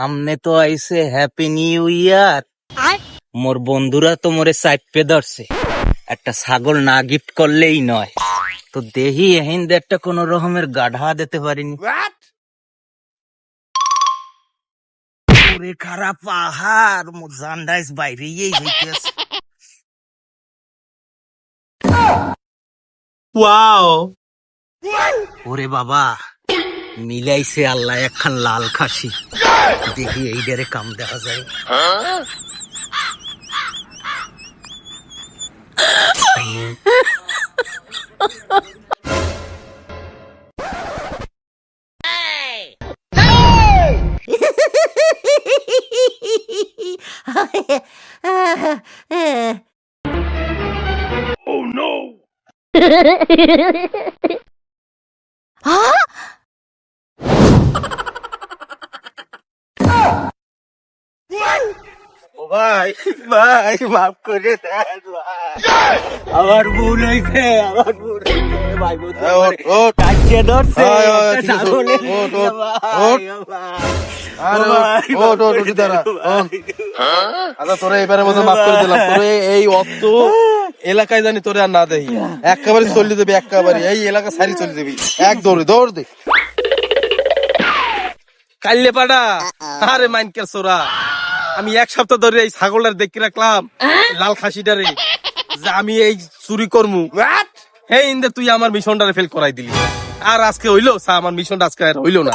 আমনে তো আইছে হ্যাপি নিউ ইয়ার। মোর বন্ধুরা তো মোরে চাইপে ধরছে, একটা ছাগল না গিফট করলেই নয়। তো দেহি এহিন একটা কোন রকমের গাধা দিতে পারিনি। ওরে খারাপ আহার, মোর জান্ডাইস বাইরে হইতেছে। ওয়াও, ওরে বাবা, মিলাইছে আল্লাহ একখান লাল খাসি। দেখি এইটারে কাম দেখা যায়। ও ভাই, ভাই মাফ করে দেন ভাই, আমার ভুল হয়েছে, আমার ভুল হয়েছে ভাই। কাছে ধরছে একটা ছাগলে। তোরা এবারের মতো মাফ করে দিলাম। তোরে এই অত এলাকায় জানি তোরে আর না দেখি, একেবারে চলে যাবি, একেবারে এই এলাকা সারি চলে যাবি। এক দৌড়ে দৌড় দে কাল্লে পাড়া। আরে মাইনকের সোরা, আমি এক সপ্তাহ ধরে এই ছাগলটার দেখে রাখলাম, লাল খাসিটারে, যে আমি এই চুরি করমু। এই ইন্দে তুই আমার মিশনটারে ফেল করাই দিলি। আর আজকে হইলো আমার মিশনটা আজকে আর হইলো না।